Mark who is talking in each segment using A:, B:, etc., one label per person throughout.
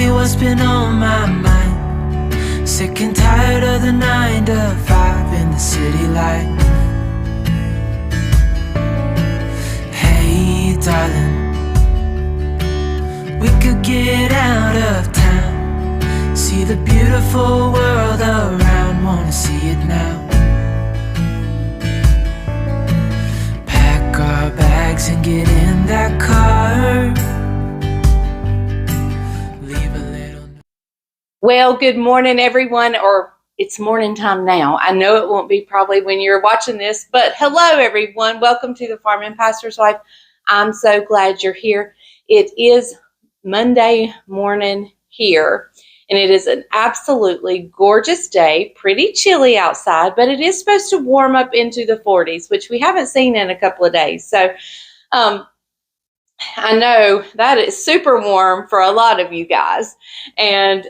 A: you what's been on my mind. Sick and tired of the 9 to 5 in the city life. Hey darling, we could get out of town, see the beautiful world around, wanna see it now. Pack our bags and get in that car. Leave a little.
B: Well, good morning, everyone, or it's morning time now. I know it won't be probably when you're watching this, but hello, everyone. Welcome to the Farming Pastor's Wife. I'm so glad you're here. It is Monday morning here, and it is an absolutely gorgeous day. Pretty chilly outside, but it is supposed to warm up into the 40s, which we haven't seen in a couple of days. So I know that is super warm for a lot of you guys, and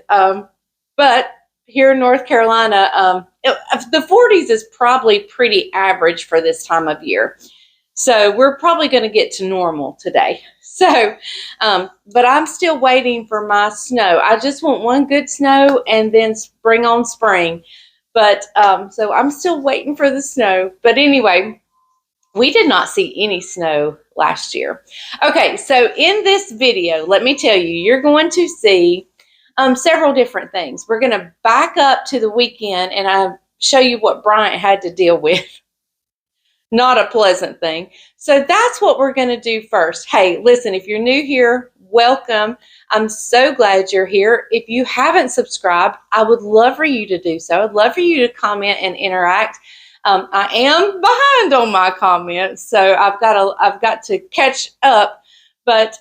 B: but here in North Carolina, the 40s is probably pretty average for this time of year. So we're probably going to get to normal today. So, but I'm still waiting for my snow. I just want one good snow and then spring on spring. But so I'm still waiting for the snow. But anyway, we did not see any snow last year. Okay, so in this video, let me tell you, you're going to see several different things. We're going to back up to the weekend and I'll show you what Bryant had to deal with. Not a pleasant thing. So that's what we're going to do first. Hey, listen, if you're new here, welcome. I'm so glad you're here. If you haven't subscribed, I would love for you to do so. I'd love for you to comment and interact. I am behind on my comments, so I've got to catch up, but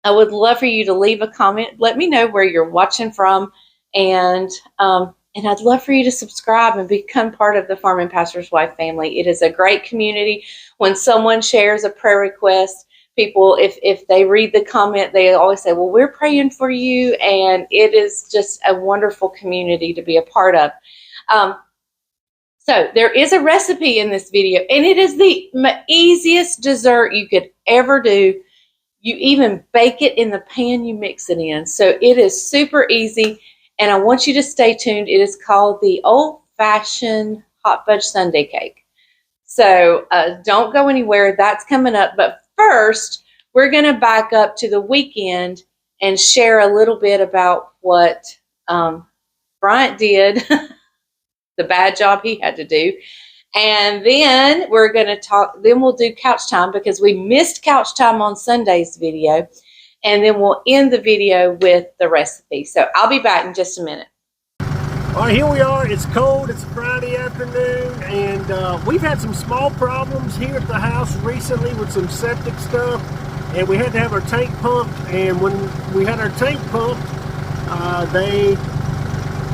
B: I would love for you to leave a comment. Let me know where you're watching from, and I'd love for you to subscribe and become part of the Farming Pastor's Wife family. It is a great community. When someone shares a prayer request, people, if they read the comment, they always say, well, we're praying for you, and it is just a wonderful community to be a part of. So there is a recipe in this video, and it is the easiest dessert you could ever do. You even bake it in the pan you mix it in. So it is super easy, and I want you to stay tuned. It is called the old-fashioned hot fudge sundae cake. So don't go anywhere. That's coming up. But first, we're going to back up to the weekend and share a little bit about what Bryant did, the bad job he had to do. And then we're going to talk, then we'll do couch time because we missed couch time on Sunday's video. And then we'll end the video with the recipe. So I'll be back in just a minute.
C: All right, here we are. It's cold. It's Friday afternoon, and we've had some small problems here at the house recently with some septic stuff, and we had to have our tank pumped. And when we had our tank pumped, they,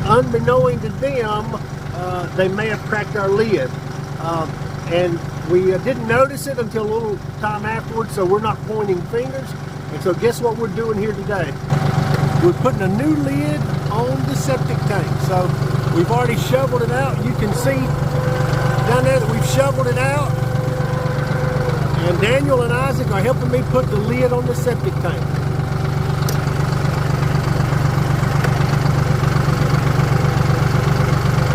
C: unbeknown to them, they may have cracked our lid. And we didn't notice it until a little time afterwards, so we're not pointing fingers. And so guess what we're doing here today? We're putting a new lid on the septic tank. So we've already shoveled it out. You can see down there that we've shoveled it out. And Daniel and Isaac are helping me put the lid on the septic tank.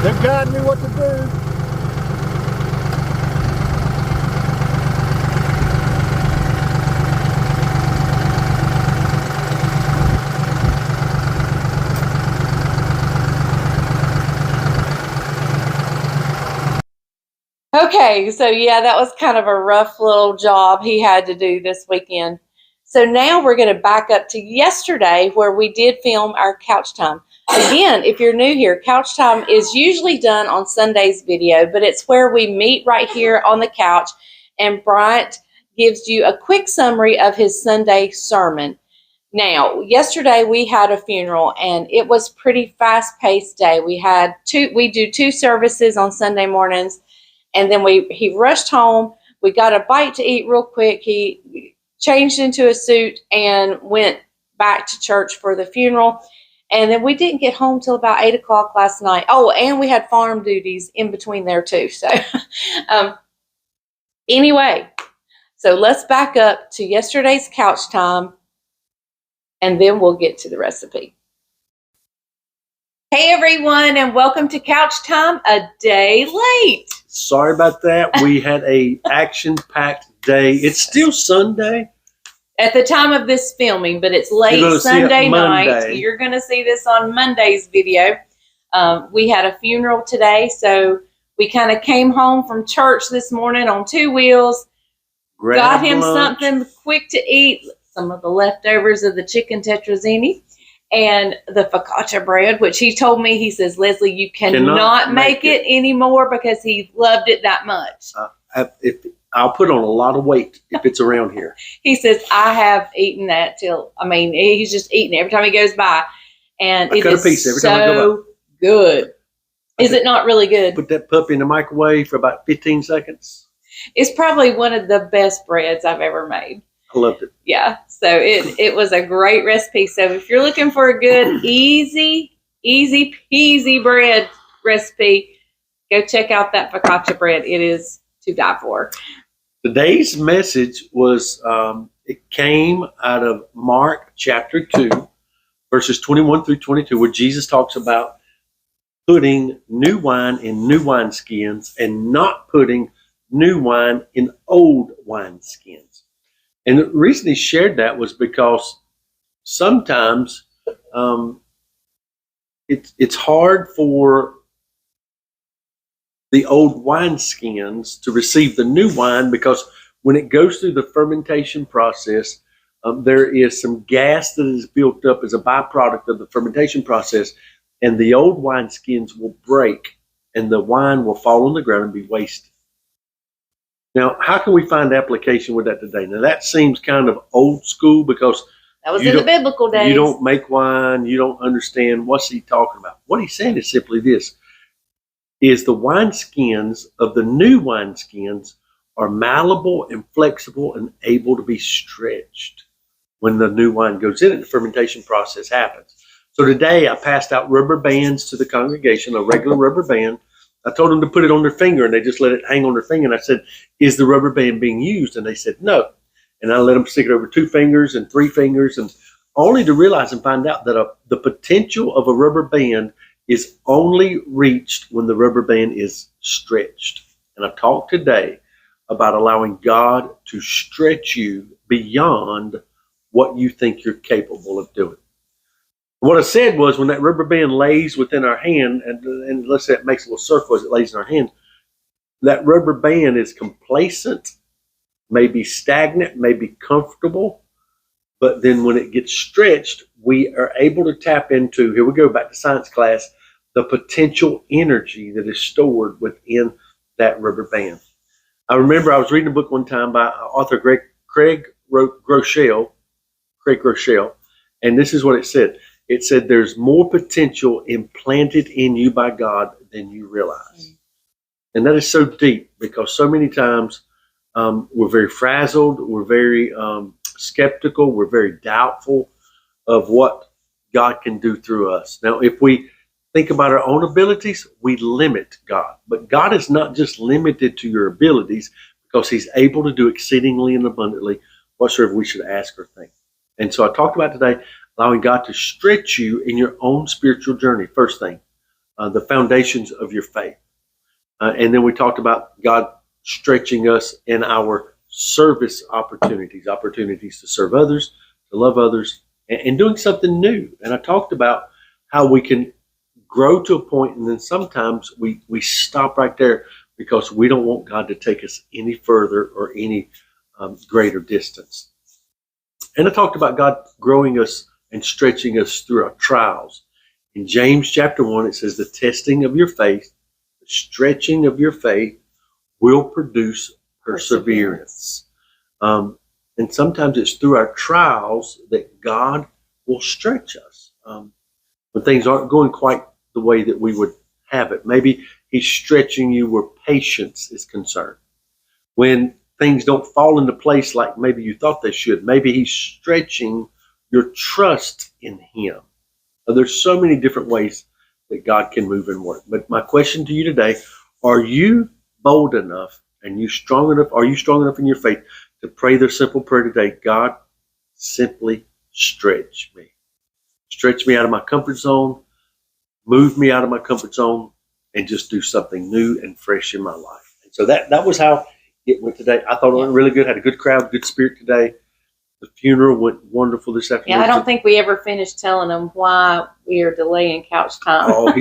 C: They're guiding me what to do.
B: Okay, so yeah, that was kind of a rough little job he had to do this weekend. So now we're going to back up to yesterday where we did film our couch time. Again, if you're new here, couch time is usually done on Sunday's video, but it's where we meet right here on the couch, and Bryant gives you a quick summary of his Sunday sermon. Now, yesterday we had a funeral, and it was a pretty fast-paced day. We do 2 services on Sunday mornings. And then he rushed home. We got a bite to eat real quick. He changed into a suit and went back to church for the funeral. And then we didn't get home till about 8 o'clock last night. Oh, and we had farm duties in between there too. So anyway, so let's back up to yesterday's couch time and then we'll get to the recipe. Hey everyone, and welcome to Couch Time a day late.
C: Sorry about that. We had a action-packed day. It's still Sunday.
B: At the time of this filming, but it's late Sunday night. You're going to see this on Monday's video. We had a funeral today, so we kind of came home from church this morning on 2 wheels. Got him something quick to eat, some of the leftovers of the chicken tetrazzini and the focaccia bread, which he told me, he says, Leslie, you cannot make it anymore because he loved it that much.
C: I'll put on a lot of weight if it's around here.
B: He says, I have eaten that he's just eating every time he goes by. And it is so good. Is it not really good?
C: Put that puppy in the microwave for about 15 seconds.
B: It's probably one of the best breads I've ever made.
C: I loved it.
B: Yeah, so it was a great recipe. So if you're looking for a good, easy peasy bread recipe, go check out that focaccia bread. It is to die for.
C: Today's message was, it came out of Mark chapter 2, verses 21 through 22, where Jesus talks about putting new wine in new wineskins and not putting new wine in old wineskins. And the reason he shared that was because sometimes it's hard for the old wineskins to receive the new wine, because when it goes through the fermentation process, there is some gas that is built up as a byproduct of the fermentation process, and the old wineskins will break and the wine will fall on the ground and be wasted. Now, how can we find application with that today? Now, that seems kind of old school, because
B: that was in the biblical days.
C: You don't make wine. You don't understand. What's he talking about? What he's saying is simply this, is the wineskins of the new wineskins are malleable and flexible and able to be stretched when the new wine goes in and the fermentation process happens. So today I passed out rubber bands to the congregation, a regular rubber band. I told them to put it on their finger, and they just let it hang on their finger. And I said, is the rubber band being used? And they said, no. And I let them stick it over 2 fingers and 3 fingers, and only to realize and find out that the potential of a rubber band is only reached when the rubber band is stretched. And I talked today about allowing God to stretch you beyond what you think you're capable of doing. What I said was, when that rubber band lays within our hand, and let's say it makes a little circle as it lays in our hand, that rubber band is complacent, maybe stagnant, maybe comfortable, but then when it gets stretched, we are able to tap into, here we go back to science class, the potential energy that is stored within that rubber band. I remember I was reading a book one time by author Craig Groeschel, and this is what it said. It said, there's more potential implanted in you by God than you realize. And that is so deep, because so many times we're very frazzled, we're very skeptical, we're very doubtful of what God can do through us. Now, if we think about our own abilities, we limit God. But God is not just limited to your abilities, because he's able to do exceedingly and abundantly whatsoever we should ask or think. And so I talked about today, allowing God to stretch you in your own spiritual journey. First thing, the foundations of your faith. And then we talked about God stretching us in our service opportunities to serve others, to love others, and doing something new. And I talked about how we can grow to a point, and then sometimes we stop right there because we don't want God to take us any further or any greater distance. And I talked about God growing us and stretching us through our trials. In James chapter 1, it says, the testing of your faith, the stretching of your faith will produce perseverance. And sometimes it's through our trials that God will stretch us. When things aren't going quite the way that we would have it. Maybe he's stretching you where patience is concerned. When things don't fall into place like maybe you thought they should, maybe he's stretching your trust in him. There's so many different ways that God can move and work. But my question to you today, are you bold enough and you strong enough? Are you strong enough in your faith to pray the simple prayer today? God, simply stretch me. Stretch me out of my comfort zone, move me out of my comfort zone, and just do something new and fresh in my life. And so that was how it went today. I thought it went really good. Had a good crowd, good spirit today. The funeral went wonderful this afternoon.
B: Yeah, I don't think we ever finished telling them why we are delaying couch time.
C: Oh,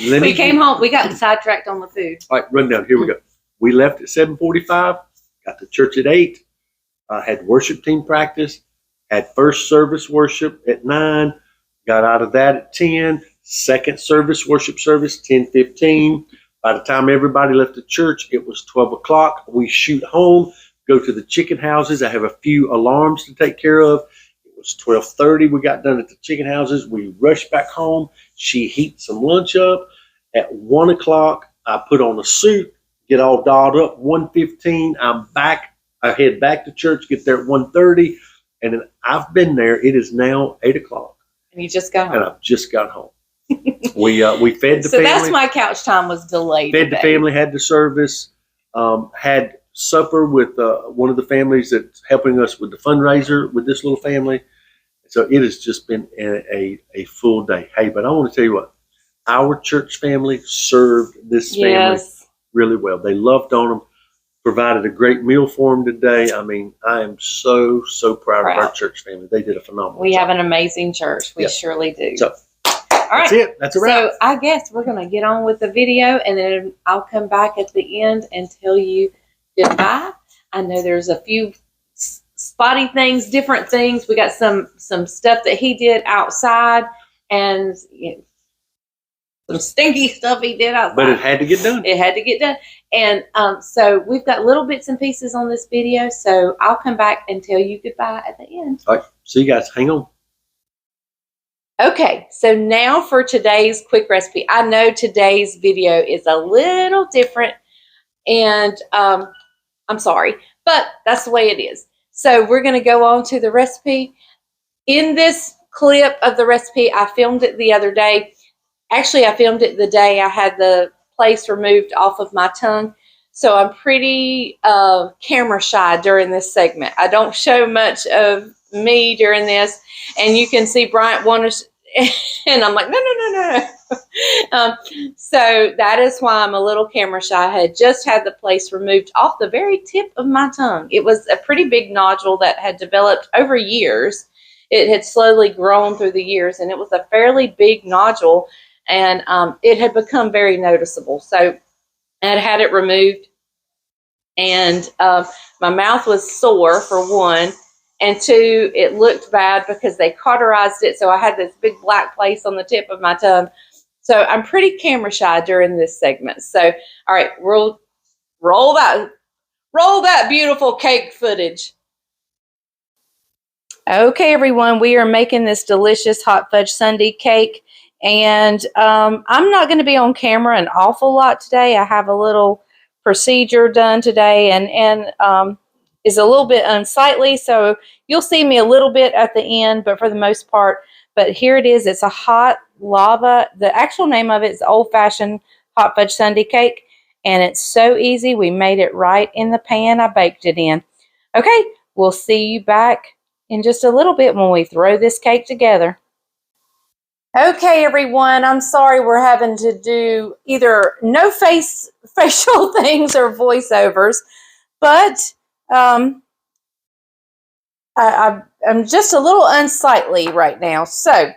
B: we came home. We got sidetracked on the food.
C: All right, run down. Here we go. We left at 7:45. Got to church at 8. Had worship team practice. Had first service worship at 9. Got out of that at 10. Second service, worship service, 10:15. By the time everybody left the church, it was 12 o'clock. We shoot home, go to the chicken houses. I have a few alarms to take care of. It was 12:30. We got done at the chicken houses. We rushed back home. She heated some lunch up. At 1 o'clock, I put on a suit, get all dolled up. 1:15, I'm back. I head back to church, get there at 1:30. And then I've been there. It is now 8 o'clock.
B: And you just got home.
C: And I've just got home. We fed the family.
B: So that's why couch time was delayed.
C: Fed the family, had the service, had supper with one of the families that's helping us with the fundraiser with this little family. So it has just been a full day. Hey, but I want to tell you what, our church family served this family really well. They loved on them, provided a great meal for them today. I mean, I am so proud of our church family. They did a phenomenal job.
B: We have an amazing church. We surely do.
C: So,
B: all right.
C: That's it. That's a wrap.
B: So I guess we're going to get on with the video, and then I'll come back at the end and tell you goodbye. I know there's a few spotty things, different things. We got some stuff that he did outside, and some stinky stuff he did outside.
C: But it had to get done.
B: It had to get done. And so we've got little bits and pieces on this video. So I'll come back and tell you goodbye at the end.
C: All right. See you guys. Hang on.
B: Okay, so now for today's quick recipe. I know today's video is a little different, and I'm sorry, but that's the way it is. So we're going to go on to the recipe. In this clip of the recipe, I filmed it the other day. Actually, I filmed it the day I had the place removed off of my tongue. So I'm pretty camera shy during this segment. I don't show much of me during this, and you can see Bryant wanted, and I'm like, no. So that is why I'm a little camera shy. I had just had the place removed off the very tip of my tongue. It was a pretty big nodule that had developed over years. It had slowly grown through the years, and it was a fairly big nodule, and it had become very noticeable. So I had it removed, and my mouth was sore for one, and two, it looked bad because they cauterized it, so I had this big black place on the tip of my tongue. So I'm pretty camera shy during this segment. So, all right, we'll roll that beautiful cake footage. Okay, everyone, we are making this delicious hot fudge sundae cake, and I'm not going to be on camera an awful lot today. I have a little procedure done today, and is a little bit unsightly, so you'll see me a little bit at the end, but for the most part. But here it is. It's a hot lava. The actual name of it is old-fashioned hot fudge sundae cake, and it's so easy. We made it right in the pan I baked it in. Okay, we'll see you back in just a little bit when we throw this cake together. Okay, everyone, I'm sorry we're having to do either no facial things or voiceovers, but I'm just a little unsightly right now. So,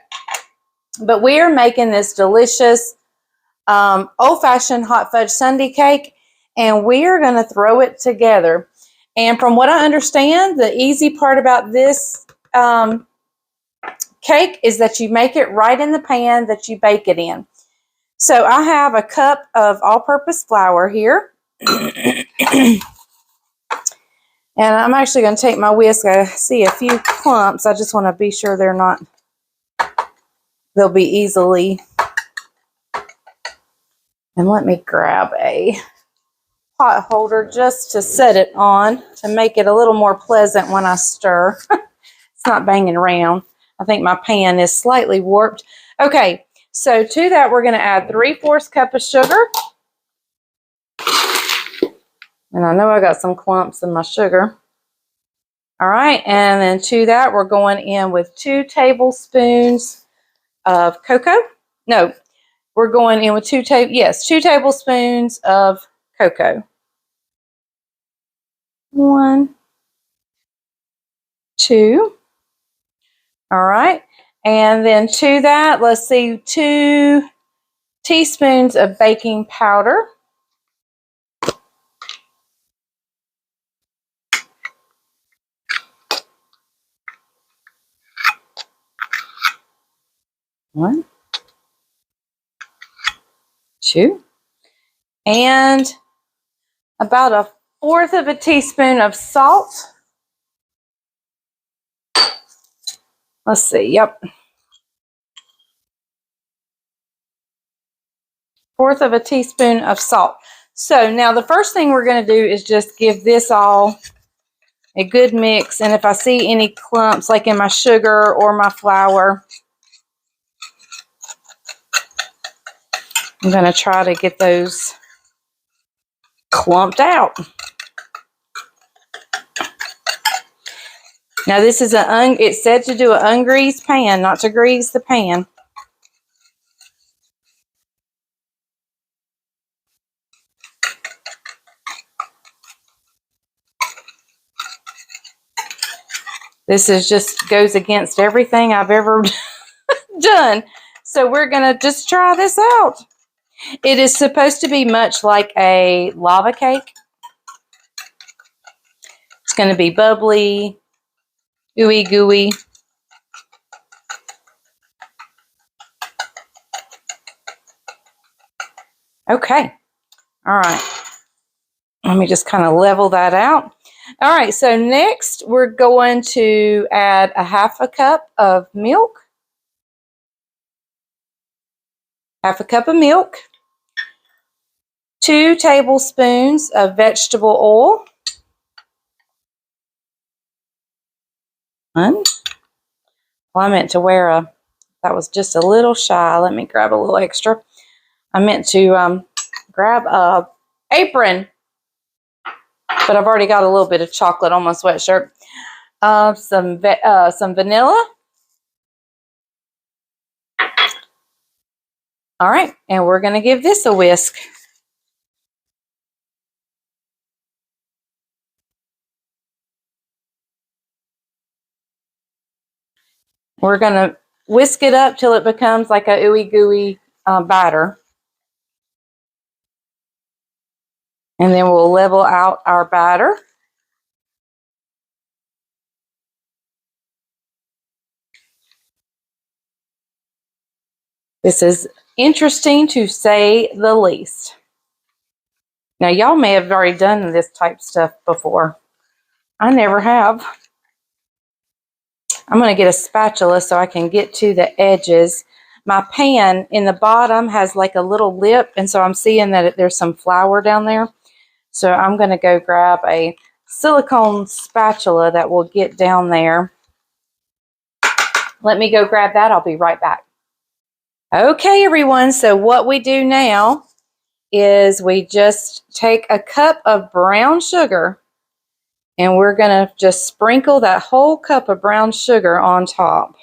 B: but we are making this delicious old-fashioned hot fudge sundae cake, and we are going to throw it together. And from what I understand, the easy part about this cake is that you make it right in the pan that you bake it in. So I have a cup of all-purpose flour here. And I'm actually going to take my whisk. I see a few clumps. I just want to be sure they'll be easily. And let me grab a pot holder just to set it on to make it a little more pleasant when I stir. It's not banging around. I think my pan is slightly warped. Okay, so to that we're going to add 3/4 cup of sugar. And I know I got some clumps in my sugar. All right, and then to that, we're going in with 2 tablespoons of cocoa. No, we're going in with 2 tablespoons of cocoa. 1, 2. All right, and then to that, let's see, 2 teaspoons of baking powder. One, 2, and about 1/4 of a teaspoon of salt. Let's see, yep. 1/4 of a teaspoon of salt. So now the first thing we're going to do is just give this all a good mix. And if I see any clumps like in my sugar or my flour, I'm going to try to get those clumped out. Now this is it said to do an ungreased pan, not to grease the pan. This is just goes against everything I've ever done. So we're going to just try this out. It is supposed to be much like a lava cake. It's going to be bubbly, ooey gooey. Okay. All right. Let me just kind of level that out. All right. So next we're going to add 1/2 cup of milk. 1/2 cup of milk. 2 tablespoons of vegetable oil. 1. Well, I meant to wear that was just a little shy. Let me grab a little extra. I meant to grab a apron, but I've already got a little bit of chocolate on my sweatshirt. Some vanilla. All right, and we're going to give this a whisk. We're going to whisk it up till it becomes like a ooey gooey batter. And then we'll level out our batter. This is interesting to say the least. Now, y'all may have already done this type stuff before. I never have. I'm going to get a spatula so I can get to the edges. My pan in the bottom has like a little lip, and so I'm seeing that there's some flour down there. So I'm going to go grab a silicone spatula that will get down there. Let me go grab that. I'll be right back. Okay, everyone. So what we do now is we just take a cup of brown sugar, and we're going to just sprinkle that whole cup of brown sugar on top.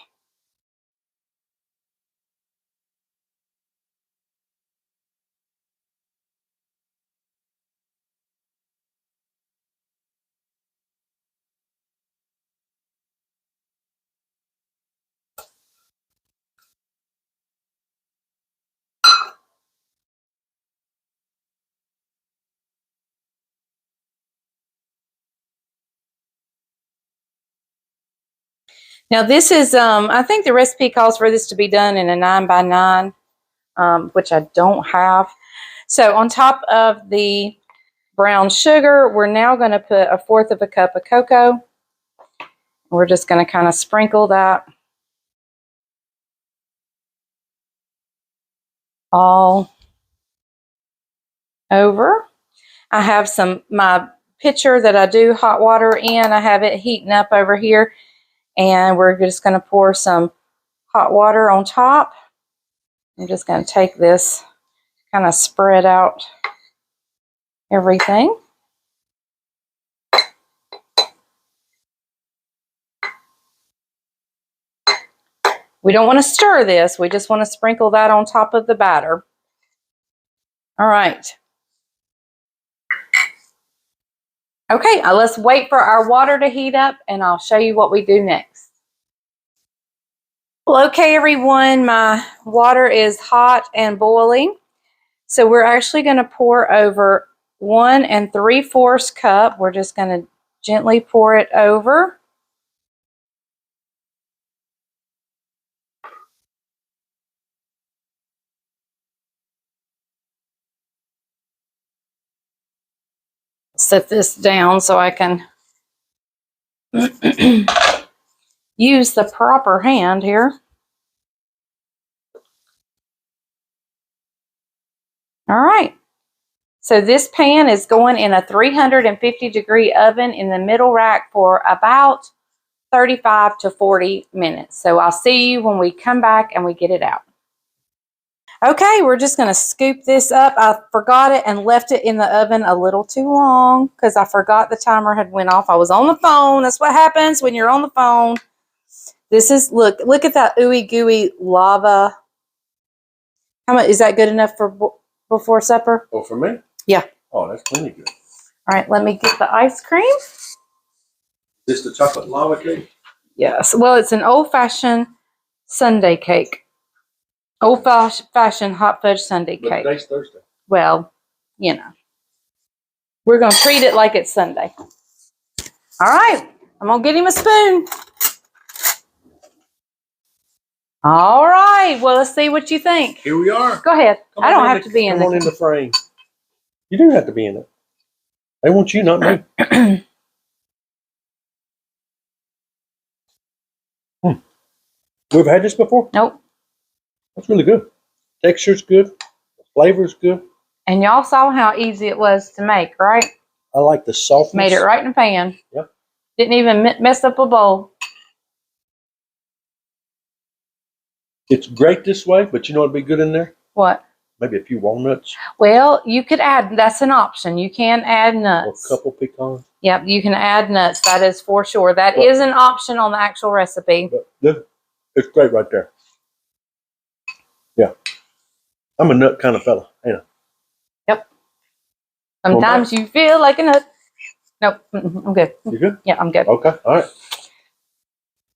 B: Now this is, I think the recipe calls for this to be done in a 9 by 9, which I don't have. So on top of the brown sugar, we're now going to put 1/4 of a cup of cocoa. We're just going to kind of sprinkle that all over. I have my pitcher that I do hot water in. I have it heating up over here. And we're just going to pour some hot water on top. I'm just going to take this, kind of spread out everything. We don't want to stir this. We just want to sprinkle that on top of the batter. All right. Okay, let's wait for our water to heat up and I'll show you what we do next. Well, okay, everyone, my water is hot and boiling. So we're actually going to pour over 1 3/4 cup. We're just going to gently pour it over. Set this down so I can use the proper hand here. All right. So this pan is going in a 350-degree oven in the middle rack for about 35 to 40 minutes. So I'll see you when we come back and we get it out. Okay, we're just going to scoop this up. I forgot it and left it in the oven a little too long because I forgot the timer had went off. I was on the phone. That's what happens when you're on the phone. This is, look at that ooey gooey lava. How much is that good enough for before supper?
C: Oh, for me?
B: Yeah.
C: Oh, that's plenty good.
B: All right, let me get the ice cream.
C: This the chocolate lava cake?
B: Yes. Well, it's an old-fashioned Sundae cake. Old-fashioned hot fudge Sundae cake.
C: But today's Thursday.
B: Well, you know. We're going to treat it like it's Sunday. All right. I'm going to get him a spoon. All right. Well, let's see what you think.
C: Here we are.
B: Go ahead.
C: Come
B: I don't have to be in
C: Come on in the frame. You do have to be in it. They want you, not me. We've had this before?
B: Nope.
C: That's really good. Texture's good. The flavor's good.
B: And y'all saw how easy it was to make, right?
C: I like the softness.
B: Made it right in the pan.
C: Yep.
B: Didn't even mess up a bowl.
C: It's great this way, but you know what'd be good in there?
B: What?
C: Maybe a few walnuts.
B: Well, you could add, that's an option. You can add nuts.
C: Or a couple pecans.
B: Yep, you can add nuts. That is for sure. That is an option on the actual recipe.
C: But look, it's great right there. Yeah. I'm a nut kind of fella, ain't I?
B: Yep. Sometimes you feel like a nut. Nope, I'm good.
C: You good?
B: Yeah, I'm good.
C: Okay, all right.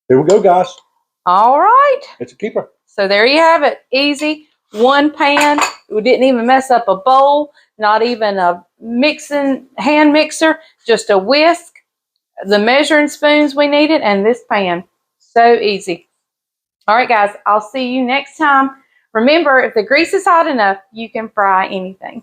C: Here we go, guys.
B: All right.
C: It's a keeper.
B: So there you have it. Easy. One pan. We didn't even mess up a bowl. Not even a hand mixer. Just a whisk. The measuring spoons we needed. And this pan. So easy. All right, guys. I'll see you next time. Remember, if the grease is hot enough, you can fry anything.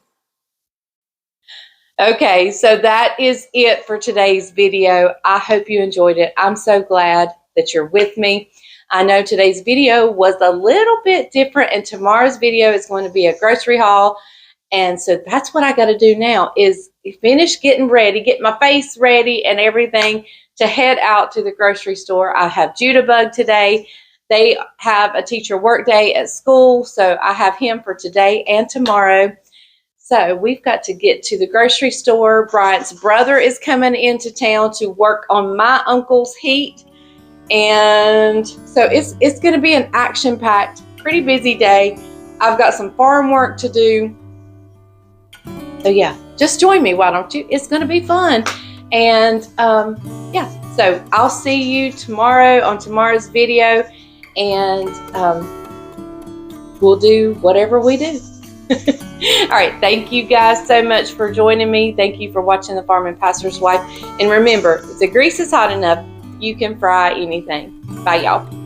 B: Okay, so that is it for today's video. I hope you enjoyed it. I'm so glad that you're with me. I know today's video was a little bit different, and tomorrow's video is going to be a grocery haul. And so that's what I got to do now is finish getting ready, get my face ready and everything to head out to the grocery store. I have Judabug today. They have a teacher work day at school, so I have him for today and tomorrow. So we've got to get to the grocery store. Bryant's brother is coming into town to work on my uncle's heat. And so it's going to be an action-packed, pretty busy day. I've got some farm work to do. So yeah, just join me, why don't you? It's going to be fun. And yeah, so I'll see you tomorrow on tomorrow's video. And we'll do whatever we do. All right, thank you guys so much for joining me. Thank you for watching The Farming Pastor's Wife. And remember, if the grease is hot enough, you can fry anything. Bye, y'all.